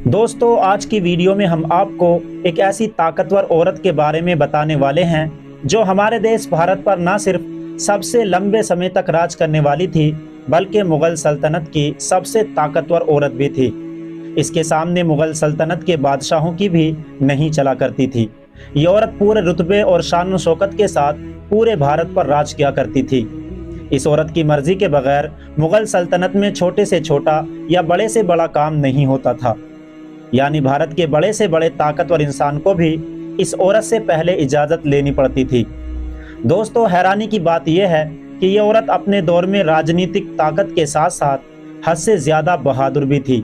दोस्तों, आज की वीडियो में हम आपको एक ऐसी ताकतवर औरत के बारे में बताने वाले हैं जो हमारे देश भारत पर न सिर्फ सबसे लंबे समय तक राज करने वाली थी, बल्कि मुगल सल्तनत की सबसे ताकतवर औरत भी थी। इसके सामने मुगल सल्तनत के बादशाहों की भी नहीं चला करती थी। ये औरत पूरे रुतबे और शान शौकत के साथ पूरे भारत पर राज किया करती थी। इस औरत की मर्जी के बगैर मुगल सल्तनत में छोटे से छोटा या बड़े से बड़ा काम नहीं होता था। यानी भारत के बड़े से बड़े ताकतवर इंसान को भी इस औरत से पहले इजाज़त लेनी पड़ती थी। दोस्तों, हैरानी की बात यह है कि ये औरत अपने दौर में राजनीतिक ताकत के साथ साथ हद से ज़्यादा बहादुर भी थी।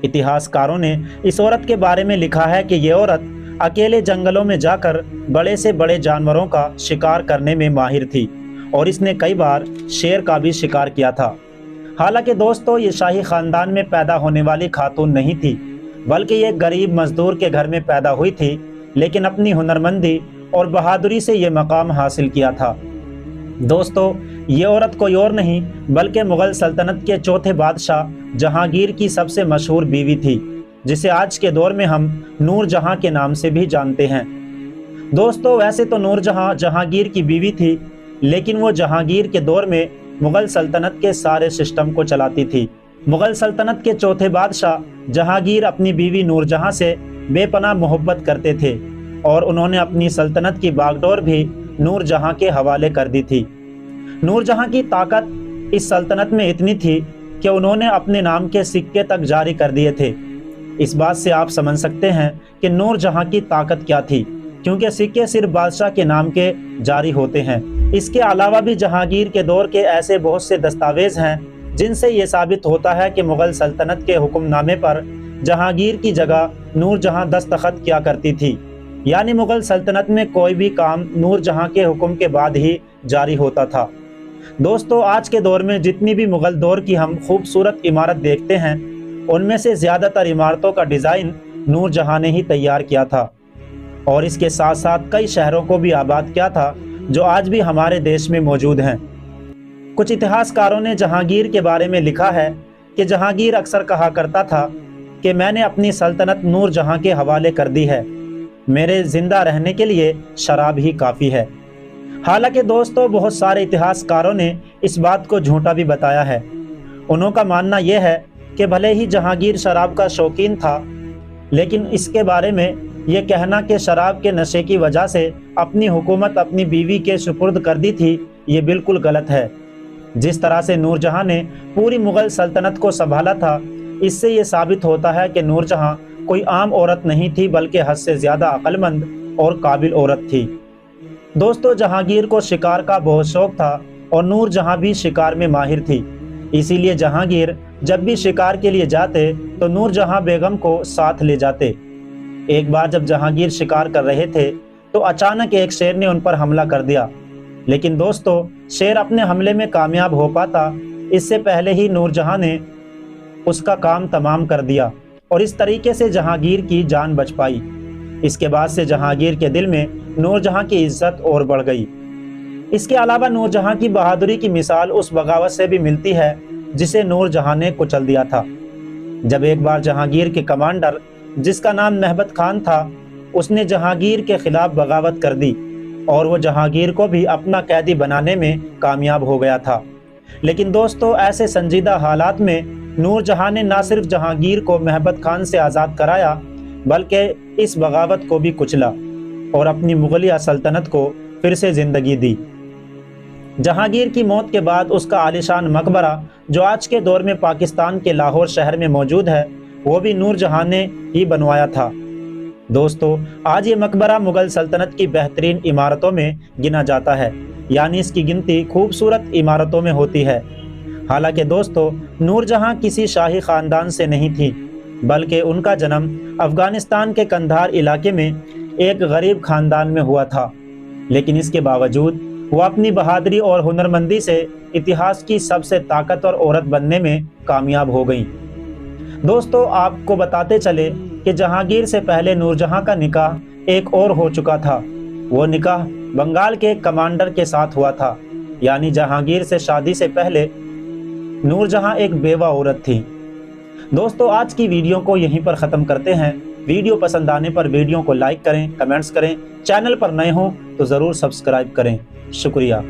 इतिहासकारों ने इस औरत के बारे में लिखा है कि ये औरत अकेले जंगलों में जाकर बड़े से बड़े जानवरों का शिकार करने में माहिर थी और इसने कई बार शेर का भी शिकार किया था। हालांकि दोस्तों, ये शाही खानदान में पैदा होने वाली खातून नहीं थी, बल्कि ये गरीब मजदूर के घर में पैदा हुई थी, लेकिन अपनी हुनरमंदी और बहादुरी से ये मकाम हासिल किया था। दोस्तों, ये औरत कोई और नहीं बल्कि मुगल सल्तनत के चौथे बादशाह जहांगीर की सबसे मशहूर बीवी थी, जिसे आज के दौर में हम नूर जहां के नाम से भी जानते हैं। दोस्तों, वैसे तो नूर जहां जहांगीर की बीवी थी, लेकिन वो जहांगीर के दौर में मुगल सल्तनत के सारे सिस्टम को चलाती थी। मुगल सल्तनत के चौथे बादशाह जहांगीर अपनी बीवी नूरजहां से बेपनाह मोहब्बत करते थे और उन्होंने अपनी सल्तनत की बागडोर भी नूरजहां के हवाले कर दी थी। नूरजहां की ताकत इस सल्तनत में इतनी थी कि उन्होंने अपने नाम के सिक्के तक जारी कर दिए थे। इस बात से आप समझ सकते हैं कि नूरजहां की ताकत क्या थी, क्योंकि सिक्के सिर्फ बादशाह के नाम के जारी होते हैं। इसके अलावा भी जहांगीर के दौर के ऐसे बहुत से दस्तावेज हैं जिनसे ये साबित होता है कि मुगल सल्तनत के हुक्मनामे पर जहांगीर की जगह नूरजहां दस्तखत किया करती थी। यानी मुगल सल्तनत में कोई भी काम नूरजहां के हुक्म के बाद ही जारी होता था। दोस्तों, आज के दौर में जितनी भी मुगल दौर की हम खूबसूरत इमारत देखते हैं, उनमें से ज़्यादातर इमारतों का डिज़ाइन नूरजहां ने ही तैयार किया था और इसके साथ साथ कई शहरों को भी आबाद किया था जो आज भी हमारे देश में मौजूद हैं। कुछ इतिहासकारों ने जहांगीर के बारे में लिखा है कि जहांगीर अक्सर कहा करता था कि मैंने अपनी सल्तनत नूरजहां के हवाले कर दी है, मेरे जिंदा रहने के लिए शराब ही काफ़ी है। हालांकि दोस्तों, बहुत सारे इतिहासकारों ने इस बात को झूठा भी बताया है। उनका मानना यह है कि भले ही जहांगीर शराब का शौकीन था, लेकिन इसके बारे में यह कहना कि शराब के नशे की वजह से अपनी हुकूमत अपनी बीवी के सुपुर्द कर दी थी, ये बिल्कुल गलत है। जिस तरह से नूरजहां ने पूरी मुगल सल्तनत को संभाला था, इससे ये साबित होता है कि नूरजहां कोई आम औरत नहीं थी, बल्कि हद से ज़्यादा अक्लमंद और काबिल औरत थी। दोस्तों, जहांगीर को शिकार का बहुत शौक था और नूरजहां भी शिकार में माहिर थी। इसीलिए जहांगीर जब भी शिकार के लिए जाते तो नूरजहां बेगम को साथ ले जाते। एक बार जब जहांगीर शिकार कर रहे थे तो अचानक एक शेर ने उन पर हमला कर दिया, लेकिन दोस्तों, शेर अपने हमले में कामयाब हो पाता इससे पहले ही नूरजहां ने उसका काम तमाम कर दिया और इस तरीके से जहांगीर की जान बच पाई। इसके बाद से जहांगीर के दिल में नूरजहां की इज्जत और बढ़ गई। इसके अलावा नूरजहां की बहादुरी की मिसाल उस बगावत से भी मिलती है जिसे नूरजहां ने कुचल दिया था। जब एक बार जहांगीर के कमांडर, जिसका नाम महबत खान था, उसने जहांगीर के खिलाफ बगावत कर दी और वो जहांगीर को भी अपना कैदी बनाने में कामयाब हो गया था। लेकिन दोस्तों, ऐसे संजीदा हालात में नूरजहां ने न सिर्फ जहांगीर को महबत खान से आज़ाद कराया, बल्कि इस बगावत को भी कुचला और अपनी मुगलिया सल्तनत को फिर से ज़िंदगी दी। जहांगीर की मौत के बाद उसका आलीशान मकबरा, जो आज के दौर में पाकिस्तान के लाहौर शहर में मौजूद है, वो भी नूरजहां ने ही बनवाया था। दोस्तों, आज ये मकबरा मुगल सल्तनत की बेहतरीन इमारतों में गिना जाता है, यानी इसकी गिनती खूबसूरत इमारतों में होती है। हालांकि दोस्तों, नूरजहां किसी शाही ख़ानदान से नहीं थी, बल्कि उनका जन्म अफ़गानिस्तान के कंधार इलाके में एक गरीब ख़ानदान में हुआ था। लेकिन इसके बावजूद वो अपनी बहादुरी और हुनरमंदी से इतिहास की सबसे ताकतवर औरत बनने में कामयाब हो गई। दोस्तों, आपको बताते चले कि जहांगीर से पहले नूरजहां का निकाह एक और हो चुका था। वो निकाह बंगाल के कमांडर के साथ हुआ था। यानी जहांगीर से शादी से पहले नूरजहां एक बेवा औरत थी। दोस्तों आज की वीडियो को यहीं पर ख़त्म करते हैं। वीडियो पसंद आने पर वीडियो को लाइक करें, कमेंट्स करें, चैनल पर नए हों तो ज़रूर सब्सक्राइब करें। शुक्रिया।